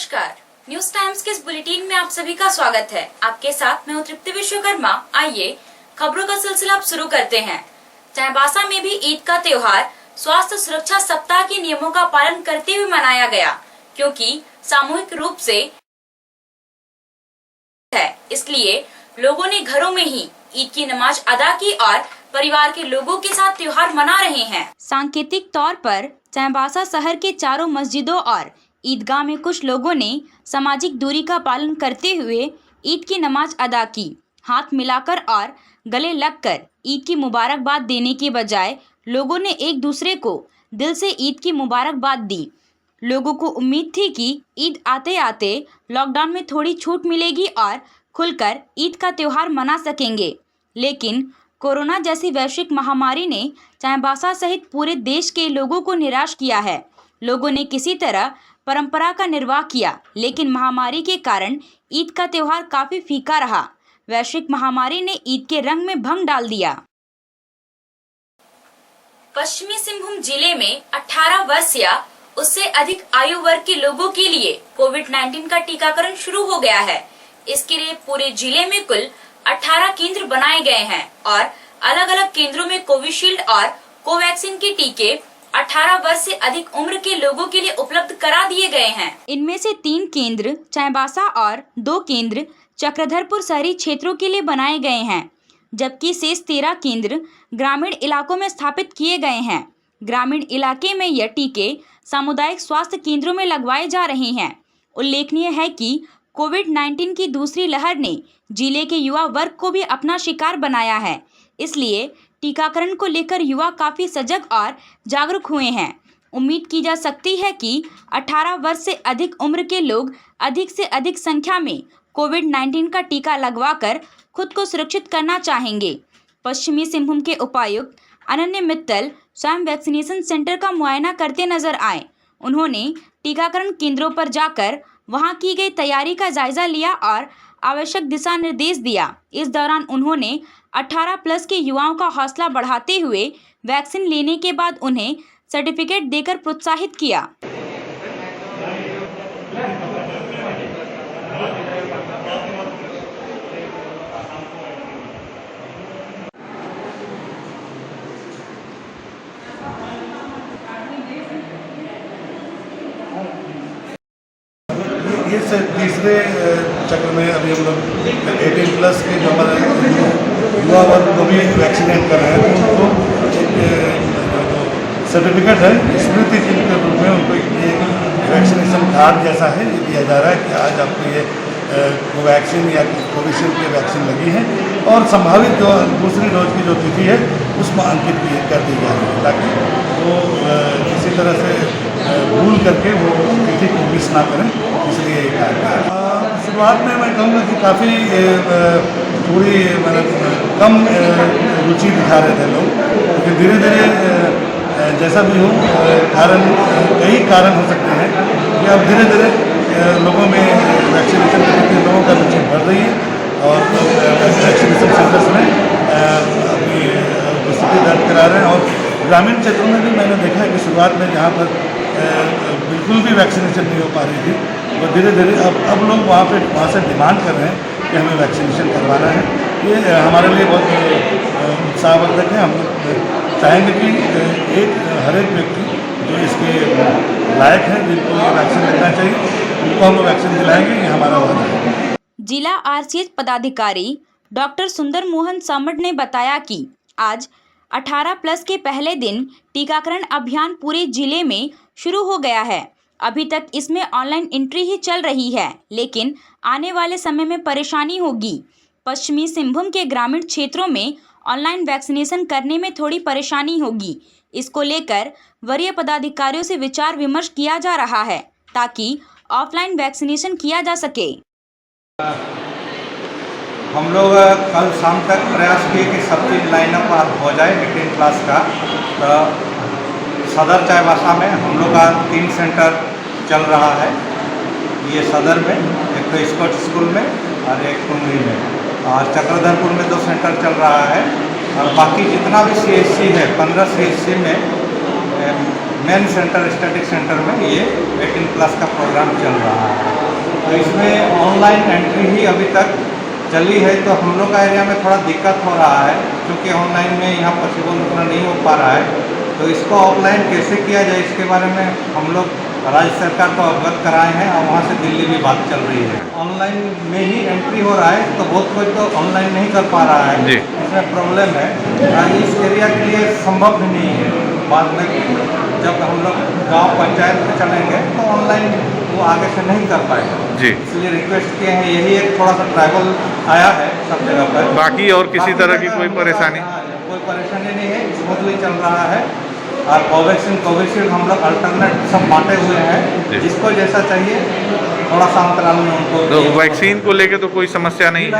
नमस्कार, news times के इस बुलेटिन में आप सभी का स्वागत है। आपके साथ मैं हूँ तृप्ति विश्वकर्मा। आइए खबरों का सिलसिला अब शुरू करते हैं। चाईबासा में भी ईद का त्योहार स्वास्थ्य सुरक्षा सप्ताह के नियमों का पालन करते हुए मनाया गया, क्योंकि सामूहिक रूप से है, इसलिए लोगों ने घरों में ही ईद की नमाज अदा की और परिवार के लोगों के साथ त्योहार मना रहे हैं। सांकेतिक तौर पर चाईबासा शहर के चारों मस्जिदों और ईदगाह में कुछ लोगों ने सामाजिक दूरी का पालन करते हुए ईद की नमाज अदा की। हाथ मिलाकर और गले लगकर ईद की मुबारकबाद देने के बजाय लोगों ने एक दूसरे को दिल से ईद की मुबारकबाद दी। लोगों को उम्मीद थी कि ईद आते आते लॉकडाउन में थोड़ी छूट मिलेगी और खुलकर ईद का त्योहार मना सकेंगे, लेकिन कोरोना जैसी वैश्विक महामारी ने चाईबासा सहित पूरे देश के लोगों को निराश किया है। लोगों ने किसी तरह परंपरा का निर्वाह किया, लेकिन महामारी के कारण ईद का त्योहार काफी फीका रहा। वैश्विक महामारी ने ईद के रंग में भंग डाल दिया। पश्चिमी सिंहभूम जिले में 18 वर्ष या उससे अधिक आयु वर्ग के लोगों के लिए कोविड-19 का टीकाकरण शुरू हो गया है। इसके लिए पूरे जिले में कुल 18 केंद्र बनाए गए हैं और अलग अलग केंद्रों में कोविशील्ड और कोवैक्सीन के टीके 18 वर्ष से अधिक उम्र के लोगों के लिए उपलब्ध करा दिए गए हैं। इनमें से 3 केंद्र चाईबासा और 2 केंद्र चक्रधरपुर शहरी क्षेत्रों के लिए बनाए गए हैं, जबकि शेष 13 केंद्र ग्रामीण इलाकों में स्थापित किए गए हैं। ग्रामीण इलाके में यह टीके सामुदायिक स्वास्थ्य केंद्रों में लगवाए जा रहे हैं। उल्लेखनीय है कि कोविड-19 की दूसरी लहर ने जिले के युवा वर्ग को भी अपना शिकार बनाया है, इसलिए टीकाकरण को लेकर युवा काफी सजग और जागरूक हुए हैं। उम्मीद की जा सकती है कि 18 वर्ष से अधिक उम्र के लोग अधिक से अधिक संख्या में कोविड-19 का टीका लगवाकर खुद को सुरक्षित करना चाहेंगे। पश्चिमी सिंहभूम के उपायुक्त अनन्य मित्तल स्वयं वैक्सीनेशन सेंटर का मुआयना करते नजर आए। उन्होंने टीकाकरण केंद्रों पर जाकर वहां की गई तैयारी का जायजा लिया और आवश्यक दिशा निर्देश दिया। इस दौरान उन्होंने 18+ के युवाओं का हौसला बढ़ाते हुए वैक्सीन लेने के बाद उन्हें सर्टिफिकेट देकर प्रोत्साहित किया। ये तीसरे चक्र में अभी हम लोग 18+ के जो हमारे युवा वर्ग को भी वैक्सीनेट कर रहे हैं, तो उनको एक सर्टिफिकेट है स्मृति चिन्ह के रूप में उनको ये वैक्सीनेशन कार्ड जैसा है ये दिया जा रहा है कि आज आपको ये कोवैक्सीन या कोविशील्ड की वैक्सीन लगी है और संभावित जो दूसरी डोज की जो तिथि है उसमें अंकित कर दी जाएगी, ताकि वो किसी तरह से भूल करके वो तिथि को मिस ना करें। इसलिए शुरुआत में मैं कहूँगा कि काफ़ी थोड़ी मतलब कम रुचि दिखा रहे थे लोग, क्योंकि धीरे धीरे जैसा भी हो कई कारण हो सकते हैं कि अब धीरे धीरे लोगों में वैक्सीनेशन के प्रति लोगों का रुचि बढ़ रही है और वैक्सीनेशन सेंटर्स में अपनी उपस्थिति दर्ज करा रहे हैं। और ग्रामीण क्षेत्रों में भी मैंने देखा है कि शुरुआत में जहाँ पर बिल्कुल भी वैक्सीनेशन नहीं हो पा रही थी, और धीरे धीरे अब लोग वहाँ से डिमांड कर रहे हैं कि हमें वैक्सीनेशन करवाना है। ये हमारे लिए बहुत उत्साहवर्धक है। हम चाहेंगे कि हर एक व्यक्ति जो इसके लायक है, जिनको ये वैक्सीन लगना चाहिए, उनको हम लोग वैक्सीन दिलाएंगे। ये हमारा वादा है। जिला RCH पदाधिकारी डॉक्टर सुंदर मोहन सामट ने बताया कि आज 18+ के पहले दिन टीकाकरण अभियान पूरे जिले में शुरू हो गया है। अभी तक इसमें ऑनलाइन एंट्री ही चल रही है, लेकिन आने वाले समय में परेशानी होगी। पश्चिमी सिंहभूम के ग्रामीण क्षेत्रों में ऑनलाइन वैक्सीनेशन करने में थोड़ी परेशानी होगी। इसको लेकर वरीय पदाधिकारियों से विचार विमर्श किया जा रहा है, ताकि ऑफलाइन वैक्सीनेशन किया जा सके। हम लोग कल शाम तक प्रयास किए कि सब चीज़ लाइनअप हो जाए 18 क्लास का। तो सदर चाईबासा में हम लोग का 3 सेंटर चल रहा है। ये सदर में, एक तो स्कॉट स्कूल में और एक कुंगरी में, और चक्रधरपुर में 2 सेंटर चल रहा है। और बाकी जितना भी CHC है 15 CHC में मेन सेंटर स्टैटिक सेंटर में ये 18+ का प्रोग्राम चल रहा है। तो इसमें ऑनलाइन एंट्री ही अभी तक चली है, तो हम लोग का एरिया में थोड़ा दिक्कत हो रहा है क्योंकि ऑनलाइन में यहाँ पॉसिबल उतना नहीं हो पा रहा है। तो इसको ऑफलाइन कैसे किया जाए इसके बारे में हम लोग राज्य सरकार को अवगत कराए हैं और वहाँ से दिल्ली भी बात चल रही है। ऑनलाइन में ही एंट्री हो रहा है, तो बहुत कोई तो ऑनलाइन नहीं कर पा रहा है, इसमें प्रॉब्लम है। इस एरिया के लिए संभव भी नहीं है। बाद में जब हम लोग गांव पंचायत में चलेंगे तो ऑनलाइन वो आगे से नहीं कर पाएगा जी। इसलिए रिक्वेस्ट किए हैं, यही एक थोड़ा सा ट्रैवल आया है सब जगह पर। बाकी और किसी तरह की कोई परेशानी? कोई परेशानी नहीं है, स्मूथली चल रहा है। और कोविशील्ड हम लोग अल्टरनेट सब बांटे हुए हैं, जिसको जैसा चाहिए थोड़ा सा अंतराल में उनको। तो वैक्सीन को लेके तो कोई समस्या नहीं है?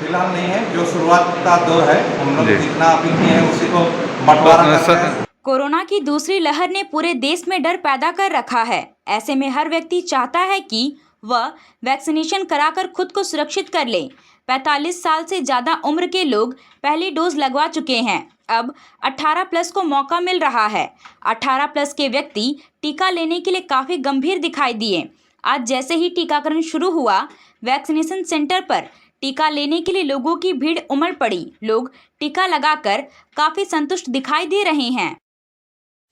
फिलहाल नहीं है। जो शुरुआत का दौर है हम लोग जितना अपील किए हैं उसी को बंटवारा करते हैं। कोरोना की दूसरी लहर ने पूरे देश में डर पैदा कर रखा है। ऐसे में हर व्यक्ति चाहता है कि वह वैक्सीनेशन कराकर खुद को सुरक्षित कर ले। 45 साल से ज़्यादा उम्र के लोग पहली डोज लगवा चुके हैं। अब 18+ को मौका मिल रहा है। 18+ के व्यक्ति टीका लेने के लिए काफ़ी गंभीर दिखाई दिए। आज जैसे ही टीकाकरण शुरू हुआ, वैक्सीनेशन सेंटर पर टीका लेने के लिए लोगों की भीड़ उमड़ पड़ी। लोग टीका लगाकर काफ़ी संतुष्ट दिखाई दे रहे हैं।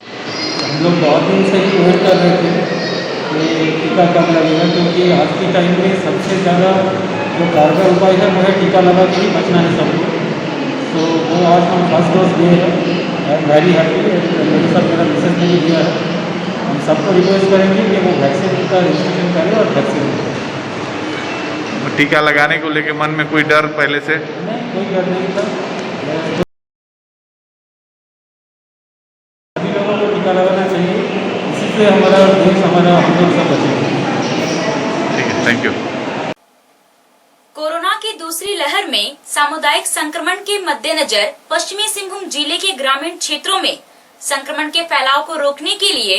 हम लोग बहुत दिन से ही वेट कर रहे थे कि टीका कब लगेगा, क्योंकि आज के टाइम में सबसे ज़्यादा जो कारगर उपाय है वो है टीका लगा के ही बचना है सबको। तो वो आज हम फर्स्ट डोज दिए हैं। I am very happy. मेरे साथ मेरा मैसेज ने भी दिया है। हम सबको रिक्वेस्ट करेंगे कि वो वैक्सीन का रजिस्ट्रेशन करें और वैक्सीन लें। टीका लगाने को लेके मन में कोई डर पहले से? नहीं, कोई डर नहीं था। सभी लोगों को टीका लगाना चाहिए, इसी से हमारा देश, हमारा हम लोग सब बचेंगे। ठीक है, थैंक यू। कोरोना की दूसरी लहर में सामुदायिक संक्रमण के मद्देनजर पश्चिमी सिंहभूम जिले के ग्रामीण क्षेत्रों में संक्रमण के फैलाव को रोकने के लिए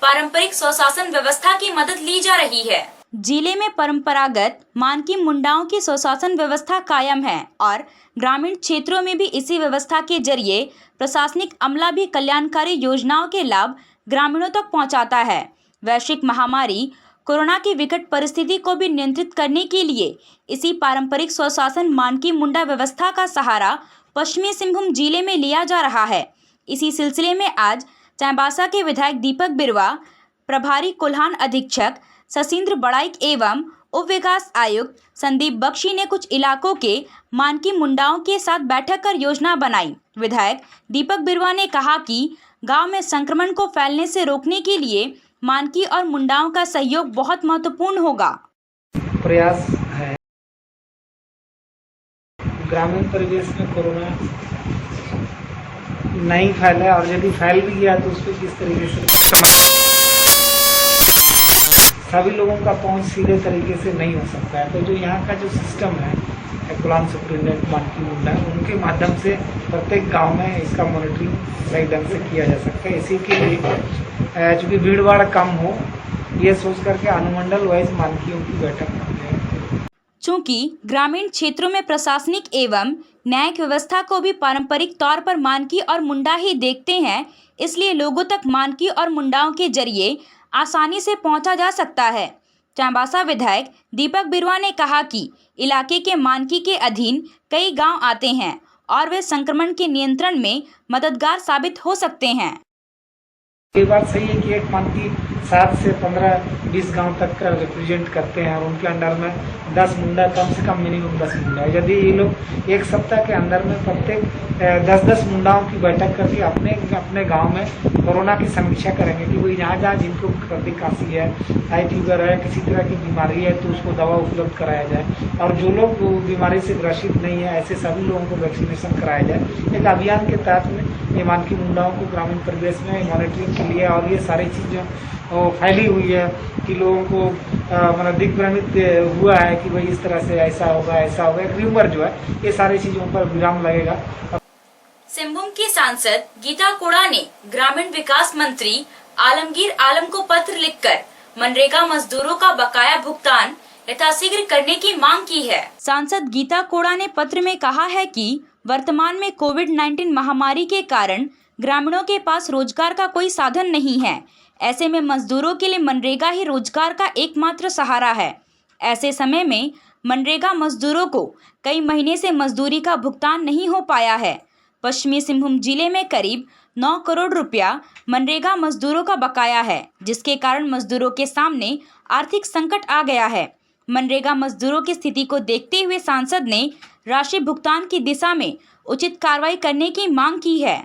पारंपरिक स्वशासन व्यवस्था की मदद ली जा रही है। जिले में परंपरागत मानकी मुंडाओं की स्वशासन व्यवस्था कायम है और ग्रामीण क्षेत्रों में भी इसी व्यवस्था के जरिए प्रशासनिक अमला भी कल्याणकारी योजनाओं के लाभ ग्रामीणों तक पहुंचाता है। वैश्विक महामारी कोरोना की विकट परिस्थिति को भी नियंत्रित करने के लिए इसी पारंपरिक स्वशासन मानकी मुंडा व्यवस्था का सहारा पश्चिमी सिंहभूम जिले में लिया जा रहा है। इसी सिलसिले में आज चाईबासा के विधायक दीपक बिरुवा, प्रभारी कोल्हान अधीक्षक सशिंद्र बड़ाइक एवं उप विकास आयुक्त संदीप बख्शी ने कुछ इलाकों के मानकी मुंडाओं के साथ बैठक कर योजना बनाई। विधायक दीपक बिरुवा ने कहा कि गांव में संक्रमण को फैलने से रोकने के लिए मानकी और मुंडाओं का सहयोग बहुत महत्वपूर्ण होगा। प्रयास है ग्रामीण परिवेश में कोरोना नहीं फैला, और यदि फैल भी गया तो उस पर किस तरीके से सभी लोगों का पहुंच सीधे तरीके से नहीं हो सकता है। तो जो यहाँ का जो सिस्टम है कोल्हान सुप्रिंटेंडेंट मानकी मुंडा, उनके माध्यम से प्रत्येक गांव में इसका मॉनिटरिंग सही ढंग से किया जा सकता है। इसी के लिए चूँकि भीड़ भाड़ कम हो, ये सोच करके अनुमंडल वाइज मानकियों की बैठक करते हैं। चूँकि ग्रामीण क्षेत्रों में प्रशासनिक एवं न्यायिक व्यवस्था को भी पारंपरिक तौर पर मानकी और मुंडा ही देखते हैं, इसलिए लोगों तक मानकी और मुंडाओं के जरिए आसानी से पहुंचा जा सकता है। चाईबासा विधायक दीपक बिरुवा ने कहा कि इलाके के मानकी के अधीन कई गांव आते हैं और वे संक्रमण के नियंत्रण में मददगार साबित हो सकते हैं। ये बात सही है कि एक मानकी 7 से 15-20 गांव तक का रिप्रेजेंट करते हैं और उनके अंडर में 10 मुंडा, कम से कम मिनिमम 10 मुंडा। यदि ये लोग एक सप्ताह के अंदर में प्रत्येक 10-10 मुंडाओं की बैठक करके अपने गांव में कोरोना की समीक्षा करेंगे कि वही जहाँ जिनको सर्दी खांसी है, हाई फीवर है, किसी तरह की बीमारी है, तो उसको दवा उपलब्ध कराया जाए। और जो लोग बीमारी से ग्रसित नहीं है, ऐसे सभी लोगों को वैक्सीनेशन कराया जाए। एक अभियान के तहत में ये मानकी मुंडाओं को ग्रामीण परिवेश में मॉनिटरिंग के लिए, और ये सारी चीज़ें फैली हुई है कि लोगों को मतलब दिग्भ्रमित हुआ है कि भाई इस तरह से ऐसा होगा। एक र्यूमर जो है, ये सारी चीज़ों पर विराम लगेगा। सिंहभूम की सांसद गीता कोड़ा ने ग्रामीण विकास मंत्री आलमगीर आलम को पत्र लिखकर मनरेगा मजदूरों का बकाया भुगतान यथाशीघ्र करने की मांग की है। सांसद गीता कोड़ा ने पत्र में कहा है कि वर्तमान में कोविड-19 महामारी के कारण ग्रामीणों के पास रोजगार का कोई साधन नहीं है। ऐसे में मजदूरों के लिए मनरेगा ही रोजगार का एकमात्र सहारा है। ऐसे समय में मनरेगा मजदूरों को कई महीने से मजदूरी का भुगतान नहीं हो पाया है। पश्चिमी सिंहभूम जिले में करीब 9 करोड़ रुपया मनरेगा मजदूरों का बकाया है, जिसके कारण मजदूरों के सामने आर्थिक संकट आ गया है। मनरेगा मजदूरों की स्थिति को देखते हुए सांसद ने राशि भुगतान की दिशा में उचित कार्रवाई करने की मांग की है।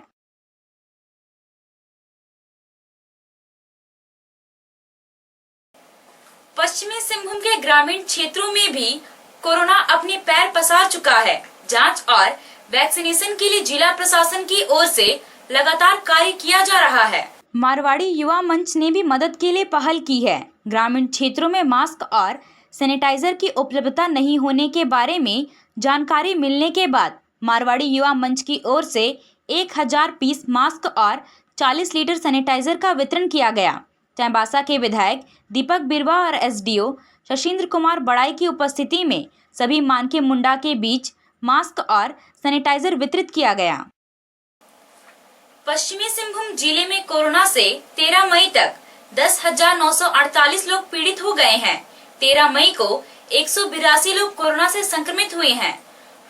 पश्चिमी सिंहभूम के ग्रामीण क्षेत्रों में भी कोरोना अपने पैर पसार चुका है। जांच और वैक्सीनेशन के लिए जिला प्रशासन की ओर से लगातार कार्य किया जा रहा है। मारवाड़ी युवा मंच ने भी मदद के लिए पहल की है। ग्रामीण क्षेत्रों में मास्क और सैनिटाइजर की उपलब्धता नहीं होने के बारे में जानकारी मिलने के बाद मारवाड़ी युवा मंच की ओर से 1000 पीस मास्क और 40 लीटर सैनिटाइजर का वितरण किया गया। चाईबासा के विधायक दीपक बिरवा और एसडीओ शशिंद्र कुमार बड़ाई की उपस्थिति में सभी मानके मुंडा के बीच मास्क और सैनिटाइजर वितरित किया गया। पश्चिमी सिंहभूम जिले में कोरोना से 13 मई तक 10,948 लोग पीड़ित हो गए हैं। 13 मई को 182 लोग कोरोना से संक्रमित हुए हैं।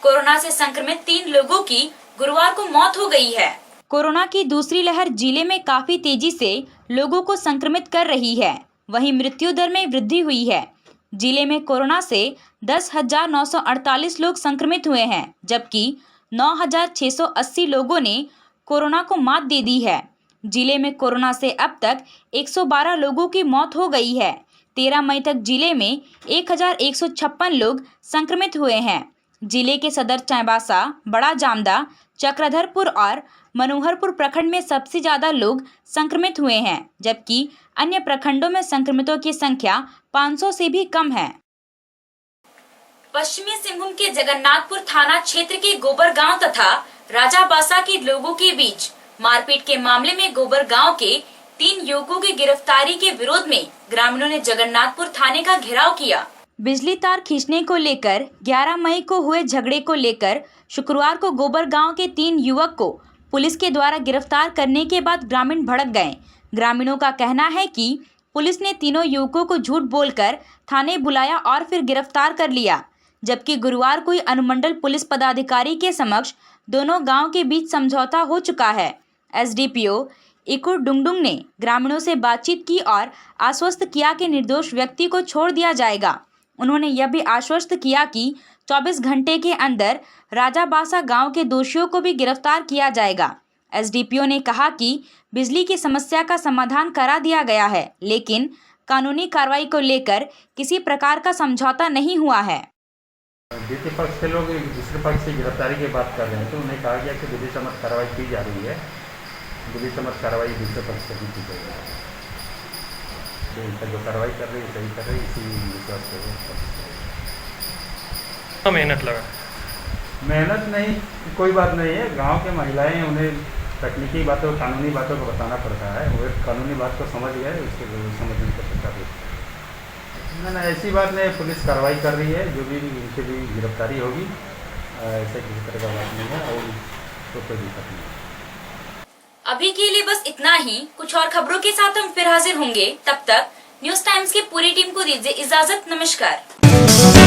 कोरोना से संक्रमित 3 लोगों की गुरुवार को मौत हो गई है। कोरोना की दूसरी लहर जिले में काफी तेजी से लोगों को संक्रमित कर रही है। वहीं मृत्यु दर में वृद्धि हुई है। जिले में कोरोना से 10,948 लोग संक्रमित हुए हैं, जबकि 9,680 लोगों ने कोरोना को मात दे दी है। जिले में कोरोना से अब तक 112 लोगों की मौत हो गई है। 13 मई तक जिले में 1,156 लोग संक्रमित हुए हैं। जिले के सदर चाईबासा, बड़ा जामदा, चक्रधरपुर और मनोहरपुर प्रखंड में सबसे ज्यादा लोग संक्रमित हुए हैं, जबकि अन्य प्रखंडों में संक्रमितों की संख्या 500 से भी कम है। पश्चिमी सिंहभूम के जगन्नाथपुर थाना क्षेत्र के गोबर गांव तथा राजाबासा के लोगों के बीच मारपीट के मामले में गोबर गांव के 3 युवकों की गिरफ्तारी के विरोध में ग्रामीणों ने जगन्नाथपुर थाने का घेराव किया। बिजली तार खींचने को लेकर 11 मई को हुए झगड़े को लेकर शुक्रवार को गोबर गांव के 3 युवक को पुलिस के द्वारा गिरफ्तार करने के बाद ग्रामीण भड़क गए। ग्रामीणों का कहना है कि पुलिस ने तीनों युवकों को झूठ बोलकर थाने बुलाया और फिर गिरफ्तार कर लिया, जबकि गुरुवार को अनुमंडल पुलिस पदाधिकारी के समक्ष दोनों गांव के बीच समझौता हो चुका है। एसडीपीओ इकुर डुंगडुंग ने ग्रामीणों से बातचीत की और आश्वस्त किया कि निर्दोष व्यक्ति को छोड़ दिया जाएगा। उन्होंने यह भी आश्वस्त किया कि 24 घंटे के अंदर राजाबासा गांव के दोषियों को भी गिरफ्तार किया जाएगा। एसडीपीओ ने कहा कि बिजली की समस्या का समाधान करा दिया गया है, लेकिन कानूनी कार्रवाई को लेकर किसी प्रकार का समझौता नहीं हुआ है। द्वितीय पक्ष के लोग दूसरे पक्ष से गिरफ्तारी की बात कर रहे हैं, तो उन्हें कहा गया कि विधि सम्मत कार्रवाई की जा रही है। विधि सम्मत कार्रवाई दूसरे पक्ष से भी की जाएगी। तो जो कार्रवाई कर रही है सही कर रही है, इसी विश्वास से मेहनत लगा। मेहनत नहीं, कोई बात नहीं है। गांव के महिलाएं, उन्हें तकनीकी बातों, कानूनी बातों को बताना पड़ता है। वो कानूनी बात को समझ गए, उसके समझने को चेष्टा की। ना ऐसी बात नहीं, पुलिस कार्रवाई कर रही है। जो भी उनकी भी गिरफ्तारी होगी, ऐसे किसी तरह का बात नहीं है और तो कोई दिक्कत नहीं। अभी के लिए बस इतना ही। कुछ और खबरों के साथ हम फिर हाजिर होंगे। तब तक न्यूज टाइम्स की पूरी टीम को दीजिए इजाजत। नमस्कार।